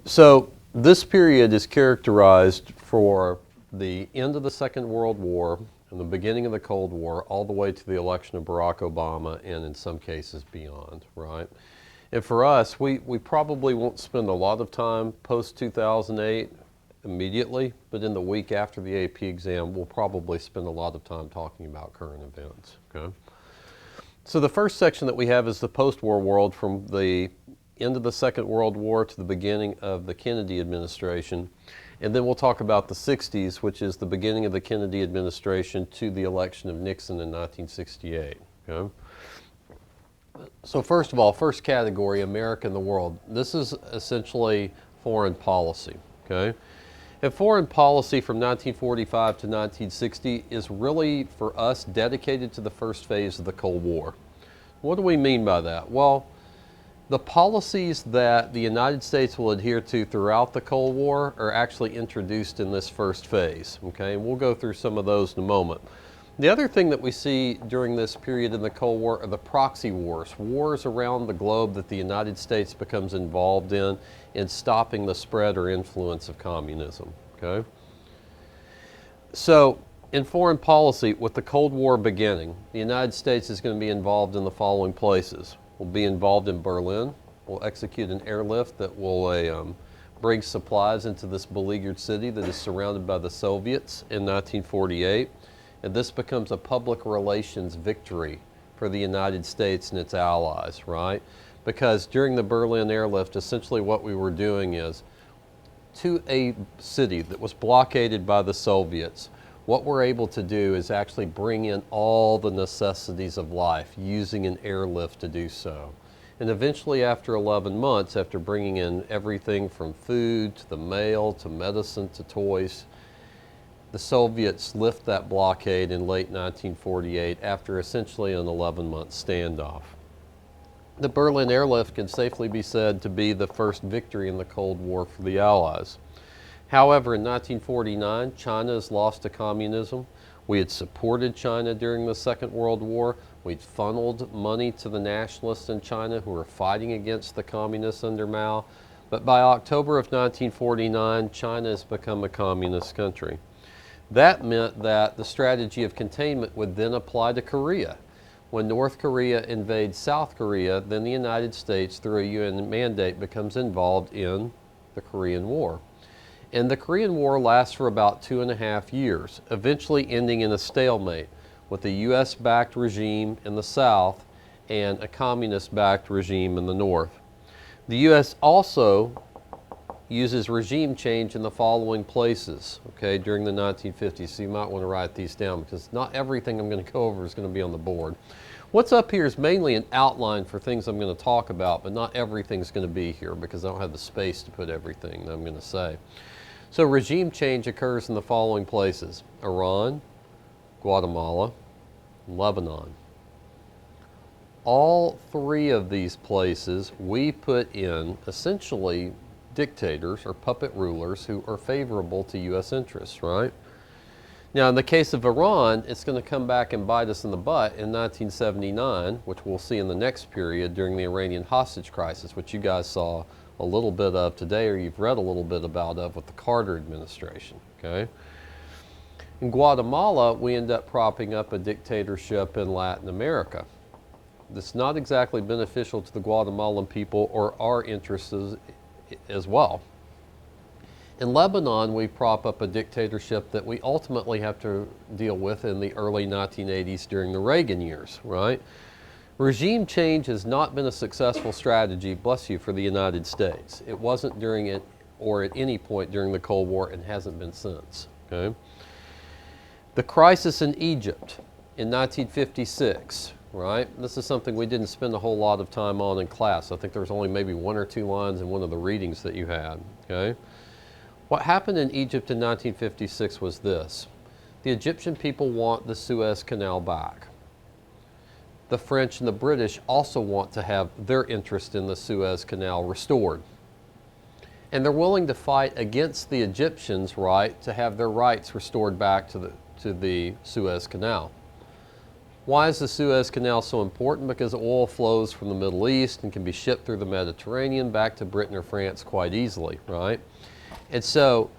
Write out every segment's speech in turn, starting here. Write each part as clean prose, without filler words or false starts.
So this period is characterized for the end of the Second World War and the beginning of the Cold War all the way to the election of Barack Obama and in some cases beyond, right? And for us, we probably won't spend a lot of time post-2008 immediately, but in the week after the AP exam, we'll probably spend a lot of time talking about current events, okay? So the first section that we have is the post-war world from the end of the Second World War to the beginning of the Kennedy administration. And then we'll talk about the 60s, which is the beginning of the Kennedy administration to the election of Nixon in 1968. Okay? So first of all, first category, America and the world. This is essentially foreign policy. Okay? And foreign policy from 1945 to 1960 is really, for us, dedicated to the first phase of the Cold War. What do we mean by that? Well, the policies that the United States will adhere to throughout the Cold War are actually introduced in this first phase, okay? And we'll go through some of those in a moment. The other thing that we see during this period in the Cold War are the proxy wars, wars around the globe that the United States becomes involved in stopping the spread or influence of communism, okay? So, in foreign policy, with the Cold War beginning, the United States is going to be involved in the following places. We'll be involved in Berlin. We'll execute an airlift that will bring supplies into this beleaguered city that is surrounded by the Soviets in 1948. And this becomes a public relations victory for the United States and its allies, right? Because during the Berlin airlift, essentially what we were doing is, to a city that was blockaded by the Soviets, what we're able to do is actually bring in all the necessities of life using an airlift to do so. And eventually after 11 months, after bringing in everything from food to the mail to medicine to toys, the Soviets lift that blockade in late 1948 after essentially an 11-month standoff. The Berlin airlift can safely be said to be the first victory in the Cold War for the Allies. However, in 1949, China is lost to communism. We had supported China during the Second World War. We'd funneled money to the nationalists in China who were fighting against the communists under Mao. But by October of 1949, China has become a communist country. That meant that the strategy of containment would then apply to Korea. When North Korea invades South Korea, then the United States, through a UN mandate, becomes involved in the Korean War. And the Korean War lasts for about 2.5 years, eventually ending in a stalemate with a US-backed regime in the South and a communist-backed regime in the North. The US also uses regime change in the following places, okay, during the 1950s. So you might want to write these down because not everything I'm going to go over is going to be on the board. What's up here is mainly an outline for things I'm going to talk about, but not everything's going to be here because I don't have the space to put everything that I'm going to say. So regime change occurs in the following places: Iran, Guatemala, and Lebanon. All three of these places we put in essentially dictators or puppet rulers who are favorable to U.S. interests, right? Now, in the case of Iran, it's going to come back and bite us in the butt in 1979, which we'll see in the next period during the Iranian hostage crisis, which you guys saw a little bit of today, or you've read a little bit about with the Carter administration, okay? In Guatemala, we end up propping up a dictatorship in Latin America. That's not exactly beneficial to the Guatemalan people or our interests as well. In Lebanon, we prop up a dictatorship that we ultimately have to deal with in the early 1980s during the Reagan years, right? Regime change has not been a successful strategy, bless you, for the United States. It wasn't during it or at any point during the Cold War and hasn't been since, okay? The crisis in Egypt in 1956, right? This is something we didn't spend a whole lot of time on in class. I think there was only maybe 1 or 2 lines in one of the readings that you had, okay? What happened in Egypt in 1956 was this. The Egyptian people want the Suez Canal back. The French and the British also want to have their interest in the Suez Canal restored. And they're willing to fight against the Egyptians' right to have their rights restored back to the Suez Canal. Why is the Suez Canal so important? Because oil flows from the Middle East and can be shipped through the Mediterranean back to Britain or France quite easily, right? And so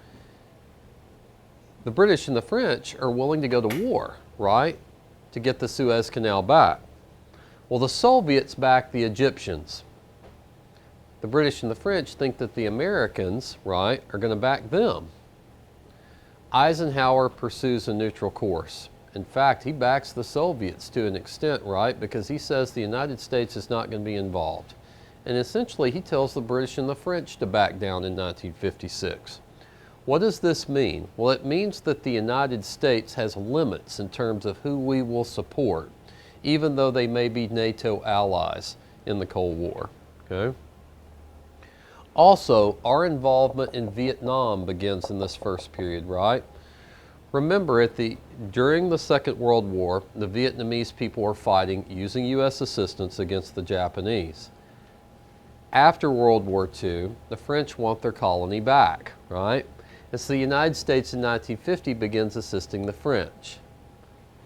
the British and the French are willing to go to war, right, to get the Suez Canal back. Well, the Soviets back the Egyptians. The British and the French think that the Americans, right, are going to back them. Eisenhower pursues a neutral course. In fact, he backs the Soviets to an extent, right, because he says the United States is not going to be involved. And essentially, he tells the British and the French to back down in 1956. What does this mean? Well, it means that the United States has limits in terms of who we will support, even though they may be NATO allies in the Cold War. Okay? Also, our involvement in Vietnam begins in this first period, right? Remember, during the Second World War, the Vietnamese people were fighting using U.S. assistance against the Japanese. After World War II, the French want their colony back, right? And so the United States in 1950 begins assisting the French.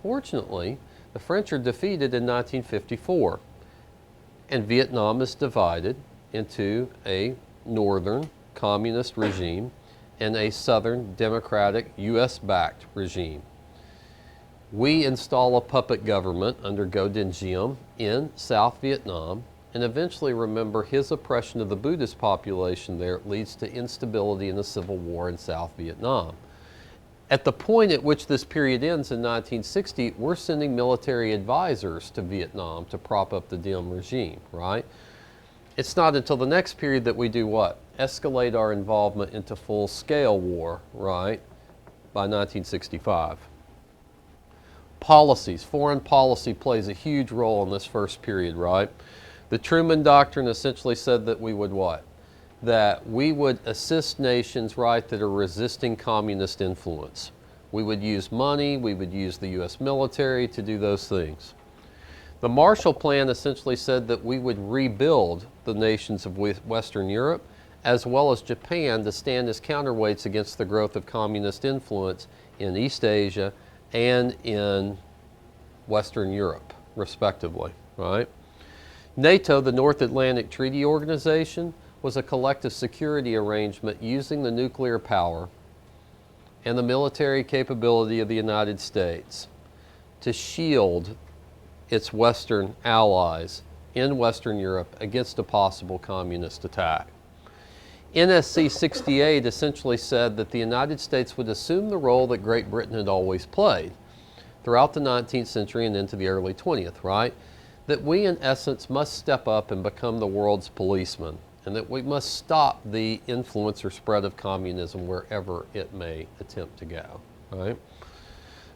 Fortunately, the French are defeated in 1954, and Vietnam is divided into a northern communist regime and a southern democratic U.S.-backed regime. We install a puppet government under Ngo Dinh Diem in South Vietnam, and eventually, remember, his oppression of the Buddhist population there leads to instability and a civil war in South Vietnam. At the point at which this period ends in 1960, we're sending military advisors to Vietnam to prop up the Diem regime, right? It's not until the next period that we do what? Escalate our involvement into full-scale war, right, by 1965. Policies. Foreign policy plays a huge role in this first period, right? The Truman Doctrine essentially said that we would what? That we would assist nations, right, that are resisting communist influence. We would use money, we would use the U.S. military to do those things. The Marshall Plan essentially said that we would rebuild the nations of Western Europe as well as Japan to stand as counterweights against the growth of communist influence in East Asia and in Western Europe, respectively, right? NATO, the North Atlantic Treaty Organization, was a collective security arrangement using the nuclear power and the military capability of the United States to shield its Western allies in Western Europe against a possible communist attack. NSC 68 essentially said that the United States would assume the role that Great Britain had always played throughout the 19th century and into the early 20th, right? That we, in essence, must step up and become the world's policeman, and that we must stop the influence or spread of communism wherever it may attempt to go, right?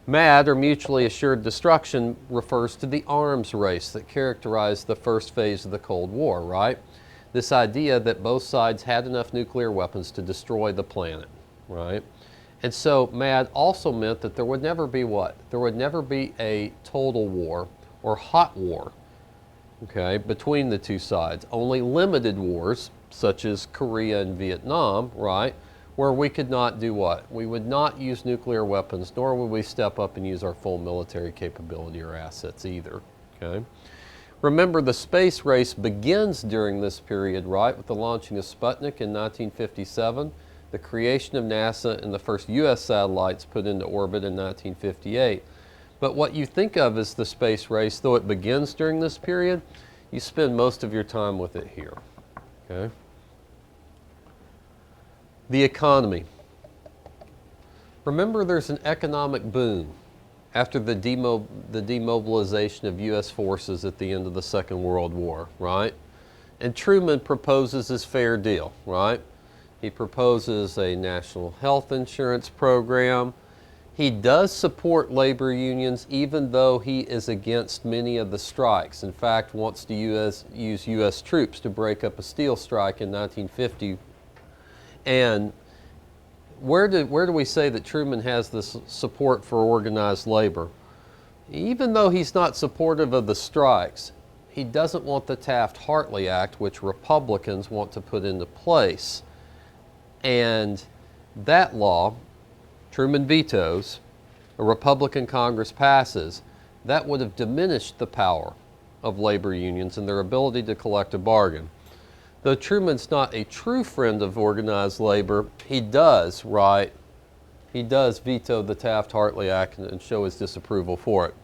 MAD, or mutually assured destruction, refers to the arms race that characterized the first phase of the Cold War, right? This idea that both sides had enough nuclear weapons to destroy the planet, right? And so MAD also meant that there would never be what? There would never be a total war or hot war, okay, between the two sides. Only limited wars, such as Korea and Vietnam, right, where we could not do what? We would not use nuclear weapons, nor would we step up and use our full military capability or assets either, okay? Remember, the space race begins during this period, right, with the launching of Sputnik in 1957, the creation of NASA, and the first U.S. satellites put into orbit in 1958. But what you think of as the space race, though it begins during this period, you spend most of your time with it here, okay? The economy. Remember, there's an economic boom after the demobilization of U.S. forces at the end of the Second World War, right? And Truman proposes his fair deal, right? He proposes a national health insurance program. He does support labor unions, even though he is against many of the strikes. In fact, wants to use U.S. troops to break up a steel strike in 1950. And where do we say that Truman has this support for organized labor? Even though he's not supportive of the strikes, he doesn't want the Taft-Hartley Act, which Republicans want to put into place. And that law, Truman vetoes, a Republican Congress passes, that would have diminished the power of labor unions and their ability to collect a bargain. Though Truman's not a true friend of organized labor, he does veto the Taft-Hartley Act and show his disapproval for it.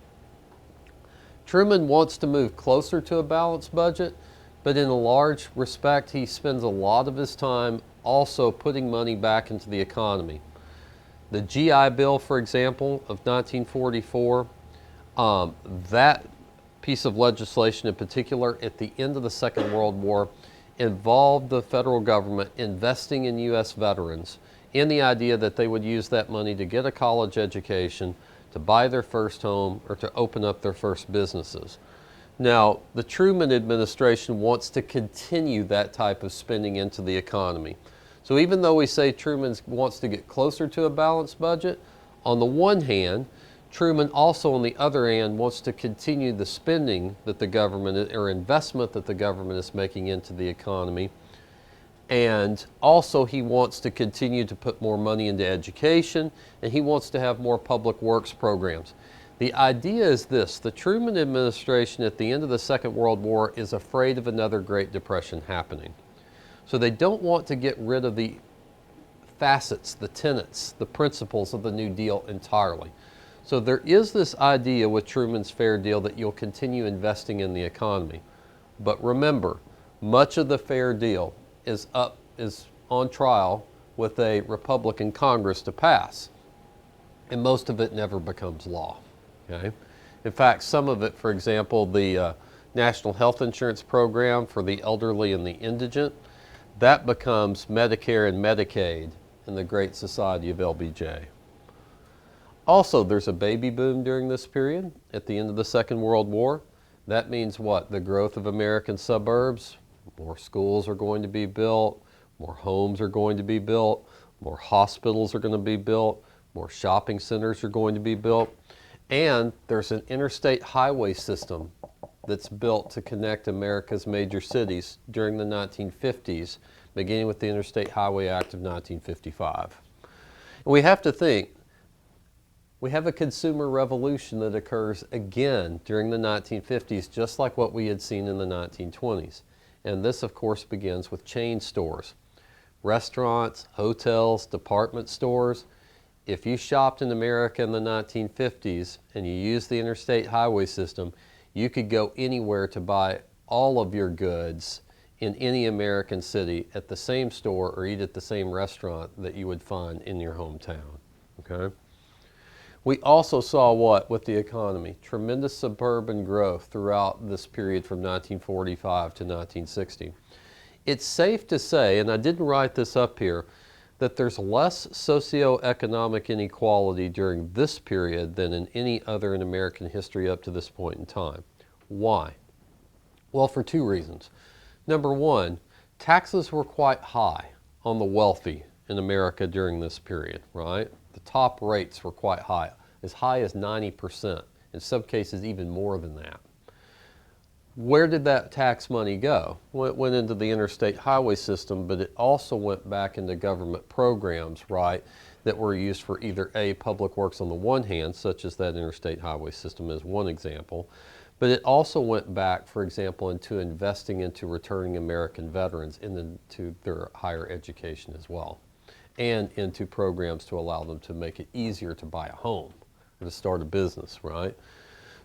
Truman wants to move closer to a balanced budget, but in a large respect, he spends a lot of his time also putting money back into the economy. The GI Bill, for example, of 1944, that piece of legislation in particular at the end of the Second World War involved the federal government investing in U.S. veterans in the idea that they would use that money to get a college education, to buy their first home, or to open up their first businesses. Now, the Truman administration wants to continue that type of spending into the economy. So even though we say Truman wants to get closer to a balanced budget, on the one hand, Truman also on the other hand wants to continue the spending that the government or investment that the government is making into the economy. And also he wants to continue to put more money into education, and he wants to have more public works programs. The idea is this: the Truman administration at the end of the Second World War is afraid of another Great Depression happening. So they don't want to get rid of the facets, the tenets, the principles of the New Deal entirely. So there is this idea with Truman's Fair Deal that you'll continue investing in the economy. But remember, much of the Fair Deal is on trial with a Republican Congress to pass. And most of it never becomes law. Okay? In fact, some of it, for example, the National Health Insurance Program for the elderly and the indigent, that becomes Medicare and Medicaid in the Great Society of LBJ. Also, there's a baby boom during this period at the end of the Second World War. That means what? The growth of American suburbs. More schools are going to be built, more homes are going to be built, more hospitals are going to be built, more shopping centers are going to be built, and there's an interstate highway system that's built to connect America's major cities during the 1950s, beginning with the Interstate Highway Act of 1955. And we have to think, we have a consumer revolution that occurs again during the 1950s, just like what we had seen in the 1920s. And this, of course, begins with chain stores. Restaurants, hotels, department stores. If you shopped in America in the 1950s and you used the interstate highway system, you could go anywhere to buy all of your goods in any American city at the same store or eat at the same restaurant that you would find in your hometown. Okay? We also saw what with the economy? Tremendous suburban growth throughout this period from 1945 to 1960. It's safe to say, and I didn't write this up here, that there's less socioeconomic inequality during this period than in any other in American history up to this point in time. Why? Well, for two reasons. Number one, taxes were quite high on the wealthy in America during this period, right? The top rates were quite high as 90%, in some cases even more than that. Where did that tax money go? Well, it went into the interstate highway system, but it also went back into government programs, right, that were used for either A, public works on the one hand, such as that interstate highway system is one example, but it also went back, for example, into investing into returning American veterans into their higher education as well, and into programs to allow them to make it easier to buy a home or to start a business, right?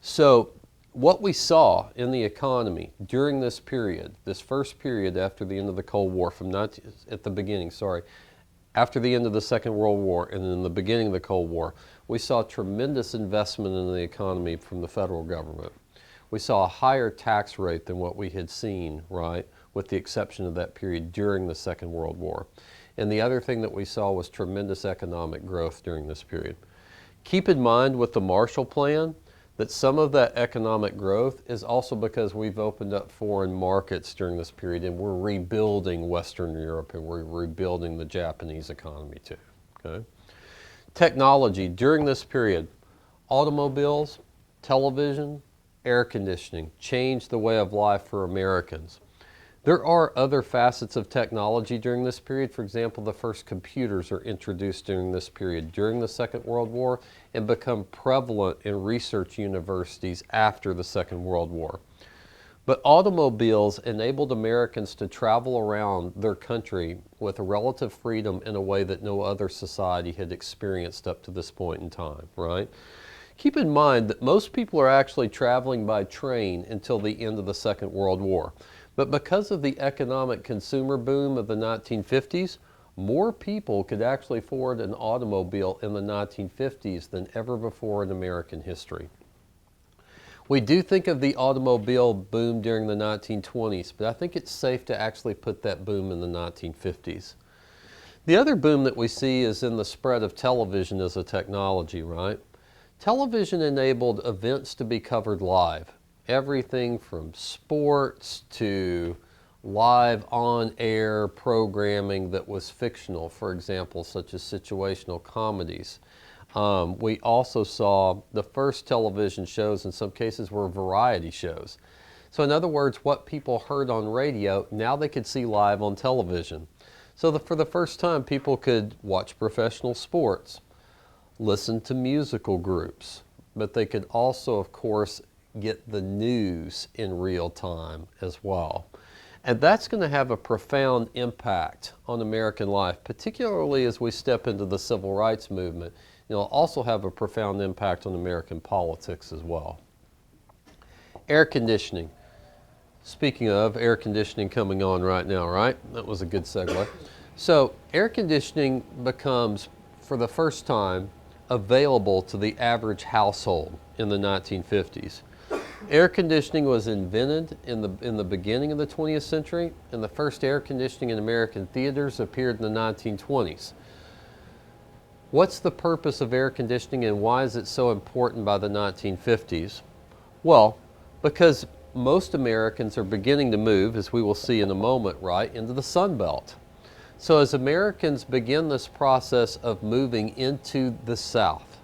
So what we saw in the economy during this period, this first period after the end of the Cold War, after the end of the Second World War and in the beginning of the Cold War, we saw tremendous investment in the economy from the federal government. We saw a higher tax rate than what we had seen, right, with the exception of that period during the Second World War. And the other thing that we saw was tremendous economic growth during this period. Keep in mind with the Marshall Plan that some of that economic growth is also because we've opened up foreign markets during this period and we're rebuilding Western Europe and we're rebuilding the Japanese economy too. Okay? Technology during this period, automobiles, television, air conditioning changed the way of life for Americans. There are other facets of technology during this period. For example, the first computers are introduced during this period, during the Second World War, and become prevalent in research universities after the Second World War. But automobiles enabled Americans to travel around their country with relative freedom in a way that no other society had experienced up to this point in time, right? Keep in mind that most people are actually traveling by train until the end of the Second World War. But because of the economic consumer boom of the 1950s, more people could actually afford an automobile in the 1950s than ever before in American history. We do think of the automobile boom during the 1920s, but I think it's safe to actually put that boom in the 1950s. The other boom that we see is in the spread of television as a technology, right? Television enabled events to be covered live. Everything from sports to live on-air programming that was fictional, for example, such as situational comedies. We also saw the first television shows in some cases were variety shows. So in other words, what people heard on radio, now they could see live on television. So for the first time, people could watch professional sports, listen to musical groups, but they could also, of course, get the news in real time as well. And that's going to have a profound impact on American life, particularly as we step into the civil rights movement. It'll also have a profound impact on American politics as well. Air conditioning. Speaking of air conditioning coming on right now, right? That was a good segue. So air conditioning becomes, for the first time, available to the average household in the 1950s. Air conditioning was invented in the beginning of the 20th century, and the first air conditioning in American theaters appeared in the 1920s. What's the purpose of air conditioning and why is it so important by the 1950s? Well, because most Americans are beginning to move, as we will see in a moment, right, into the Sun Belt. So as Americans begin this process of moving into the South,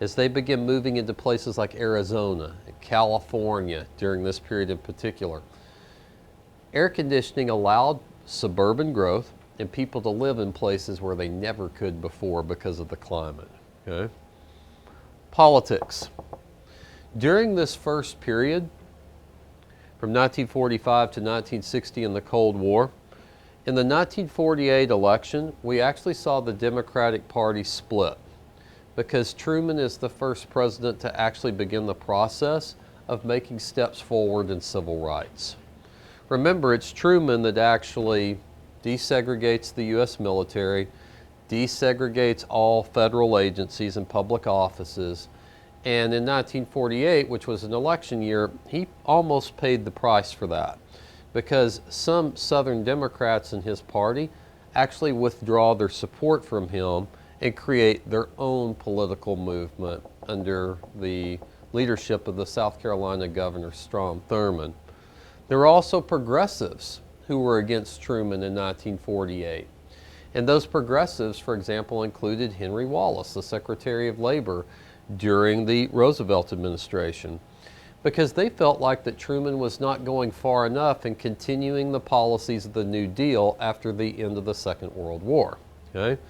as they begin moving into places like Arizona, California during this period in particular, air conditioning allowed suburban growth and people to live in places where they never could before because of the climate. Okay? Politics. During this first period, from 1945 to 1960 in the Cold War, in the 1948 election, we actually saw the Democratic Party split because Truman is the first president to actually begin the process of making steps forward in civil rights. Remember, it's Truman that actually desegregates the U.S. military, desegregates all federal agencies and public offices, and in 1948, which was an election year, he almost paid the price for that because some Southern Democrats in his party actually withdraw their support from him and create their own political movement under the leadership of the South Carolina Governor Strom Thurmond. There were also progressives who were against Truman in 1948. And those progressives, for example, included Henry Wallace, the Secretary of Labor during the Roosevelt administration, because they felt like that Truman was not going far enough in continuing the policies of the New Deal after the end of the Second World War. Okay?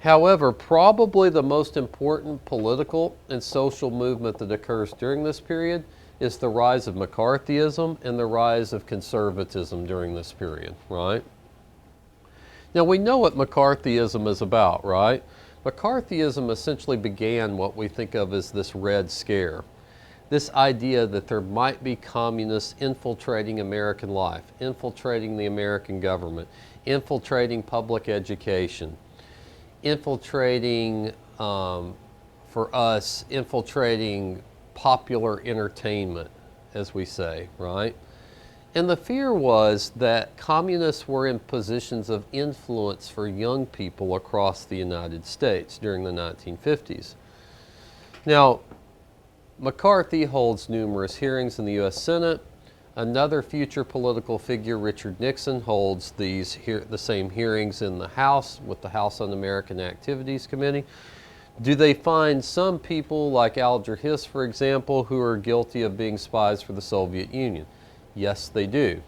However, probably the most important political and social movement that occurs during this period is the rise of McCarthyism and the rise of conservatism during this period, right? Now we know what McCarthyism is about, right? McCarthyism essentially began what we think of as this Red Scare. This idea that there might be communists infiltrating American life, infiltrating the American government, infiltrating public education, infiltrating, infiltrating popular entertainment, as we say, right? And the fear was that communists were in positions of influence for young people across the United States during the 1950s. Now, McCarthy holds numerous hearings in the U.S. Senate. Another future political figure, Richard Nixon, holds the same hearings in the House with the House Un-American Activities Committee. Do they find some people like Alger Hiss, for example, who are guilty of being spies for the Soviet Union? Yes, they do.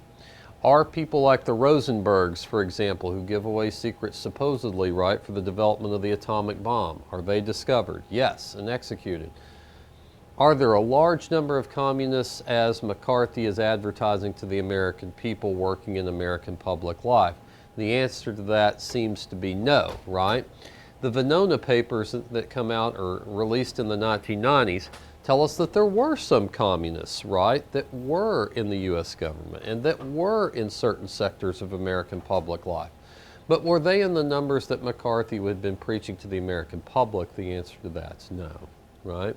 Are people like the Rosenbergs, for example, who give away secrets supposedly, right, for the development of the atomic bomb, are they discovered? Yes, and executed. Are there a large number of communists, as McCarthy is advertising to the American people, working in American public life? The answer to that seems to be no, right? The Venona papers that come out or released in the 1990s tell us that there were some communists, right, that were in the U.S. government and that were in certain sectors of American public life. But were they in the numbers that McCarthy had been preaching to the American public? The answer to that's no, right?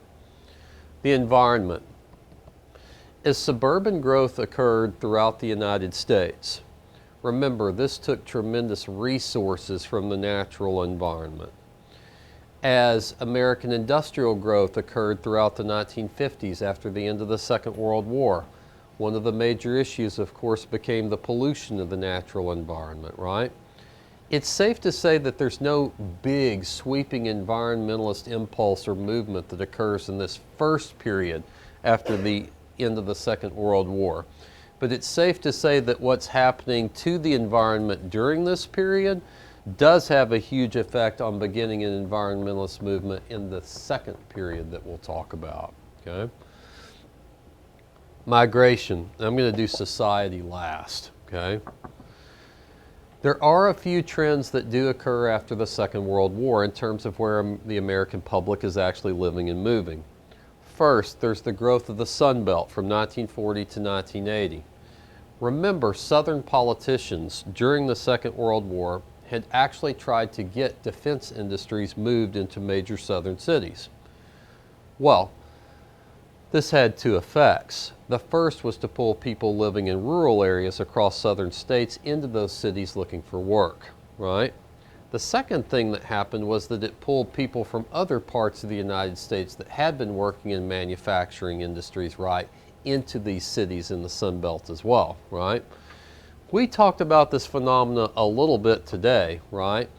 The environment. As suburban growth occurred throughout the United States, remember, this took tremendous resources from the natural environment. As American industrial growth occurred throughout the 1950s after the end of the Second World War, one of the major issues, of course, became the pollution of the natural environment, right? It's safe to say that there's no big, sweeping environmentalist impulse or movement that occurs in this first period after the end of the Second World War. But it's safe to say that what's happening to the environment during this period does have a huge effect on beginning an environmentalist movement in the second period that we'll talk about, okay? Migration. I'm going to do society last, okay? There are a few trends that do occur after the Second World War in terms of where the American public is actually living and moving. First, there's the growth of the Sun Belt from 1940 to 1980. Remember, Southern politicians during the Second World War had actually tried to get defense industries moved into major southern cities. Well, this had two effects. The first was to pull people living in rural areas across southern states into those cities looking for work, right? The second thing that happened was that it pulled people from other parts of the United States that had been working in manufacturing industries, right, into these cities in the Sun Belt as well, right? We talked about this phenomena a little bit today, right?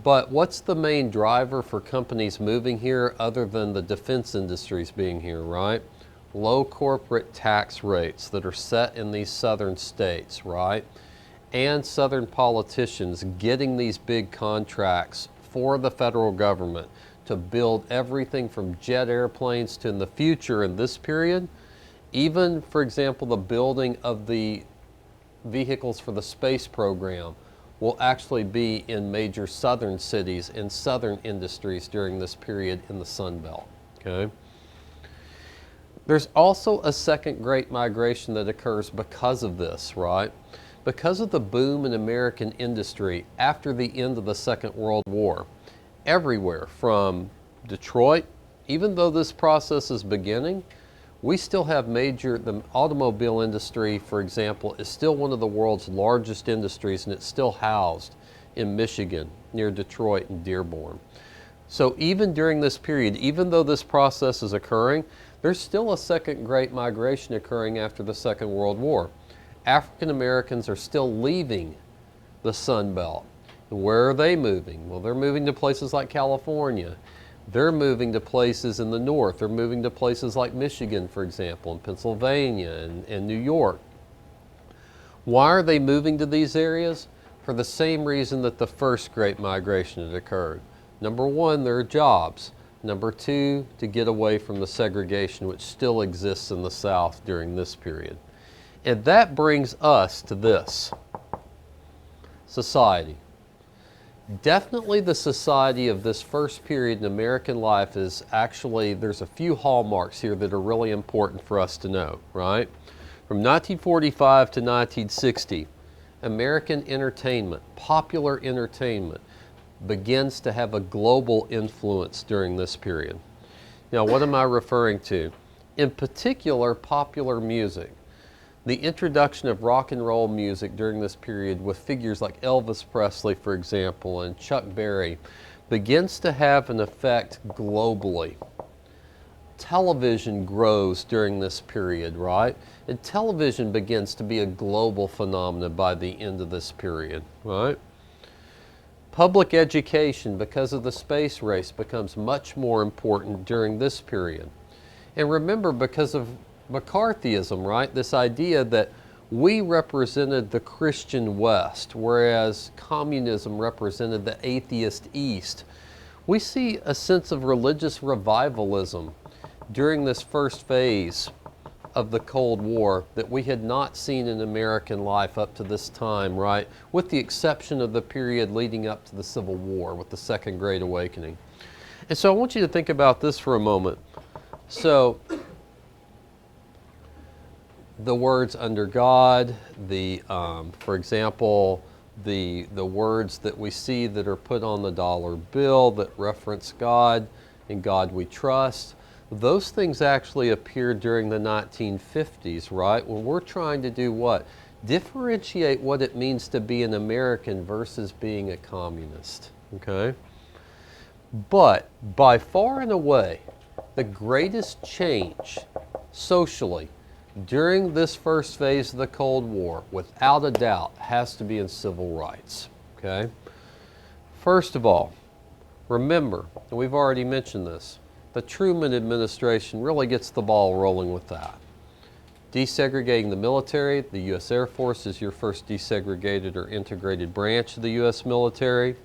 But what's the main driver for companies moving here other than the defense industries being here, right? Low corporate tax rates that are set in these southern states, right? And southern politicians getting these big contracts for the federal government to build everything from jet airplanes to, in the future in this period, even, for example, the building of the vehicles for the space program will actually be in major southern cities and southern industries during this period in the Sun Belt, okay? There's also a second great migration that occurs because of this, right? Because of the boom in American industry after the end of the Second World War, everywhere from Detroit, even though this process is beginning, we still have the automobile industry, for example, is still one of the world's largest industries, and it's still housed in Michigan, near Detroit and Dearborn. So even during this period, even though this process is occurring, there's still a second great migration occurring after the Second World War. African Americans are still leaving the Sun Belt. And where are they moving? Well, they're moving to places like California. They're moving to places in the north. They're moving to places like Michigan, for example, and Pennsylvania and New York. Why are they moving to these areas? For the same reason that the first great migration had occurred. Number one, there are jobs. Number two, to get away from the segregation which still exists in the South during this period. And that brings us to this. Society. Definitely the society of this first period in American life is actually, there's a few hallmarks here that are really important for us to know, right? From 1945 to 1960, American entertainment, popular entertainment, begins to have a global influence during this period. Now, what am I referring to? In particular, popular music. The introduction of rock and roll music during this period with figures like Elvis Presley, for example, and Chuck Berry, begins to have an effect globally. Television grows during this period, right? And television begins to be a global phenomenon by the end of this period, right? Public education, because of the space race, becomes much more important during this period. And remember, because of McCarthyism, right? This idea that We represented the Christian West, whereas communism represented the atheist East. We see a sense of religious revivalism during this first phase of the Cold War that we had not seen in American life up to this time, right? With the exception of the period leading up to the Civil War with the Second Great Awakening. And so I want you to think about this for a moment. So, the words under God, for example, the words that we see that are put on the dollar bill that reference God, "In God we trust," those things actually appeared during the 1950s, right? When we're trying to do what? Differentiate what it means to be an American versus being a communist, okay? But by far and away, the greatest change socially during this first phase of the Cold War, without a doubt, has to be in civil rights, okay? First of all, remember, and we've already mentioned this, the Truman administration really gets the ball rolling with that. Desegregating the military, the U.S. Air Force is your first desegregated or integrated branch of the U.S. military.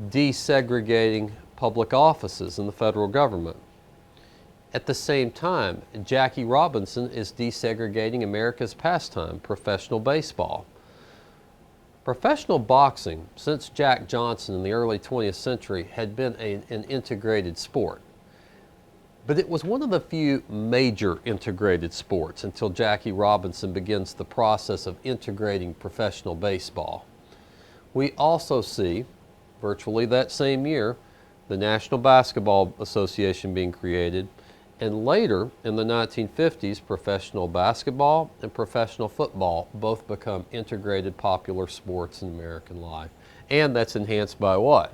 Desegregating public offices in the federal government. At the same time, Jackie Robinson is desegregating America's pastime, professional baseball. Professional boxing, since Jack Johnson in the early 20th century, had been an integrated sport. But it was one of the few major integrated sports until Jackie Robinson begins the process of integrating professional baseball. We also see, virtually that same year, the National Basketball Association being created, and later, in the 1950s, professional basketball and professional football both become integrated popular sports in American life. And that's enhanced by what?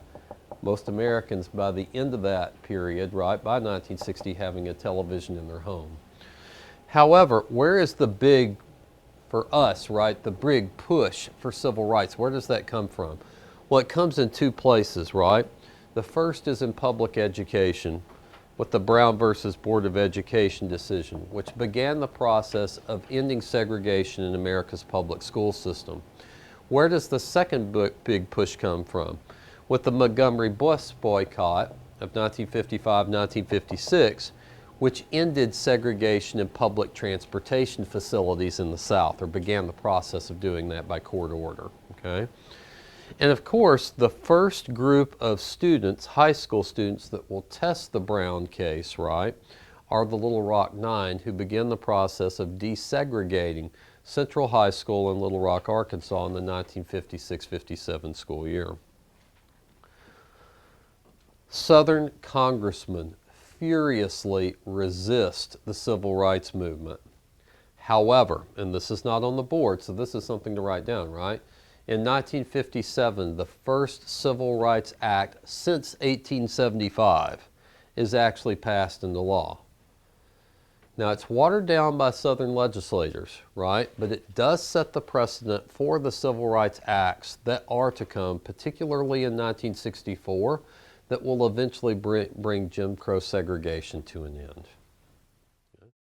Most Americans, by the end of that period, right, by 1960, having a television in their home. However, where is the big, for us, right, the big push for civil rights? Where does that come from? Well, it comes in two places, right? The first is in public education, with the Brown versus Board of Education decision, which began the process of ending segregation in America's public school system. Where does the second big push come from? With the Montgomery bus boycott of 1955-1956, which ended segregation in public transportation facilities in the South, or began the process of doing that by court order, okay? And of course, the first group of students, high school students, that will test the Brown case, right, are the Little Rock Nine, who begin the process of desegregating Central High School in Little Rock, Arkansas in the 1956-57 school year. Southern congressmen furiously resist the civil rights movement. However, and this is not on the board, so this is something to write down, right? In 1957, the first Civil Rights Act since 1875 is actually passed into law. Now, it's watered down by Southern legislators, right? But it does set the precedent for the Civil Rights Acts that are to come, particularly in 1964, that will eventually bring Jim Crow segregation to an end.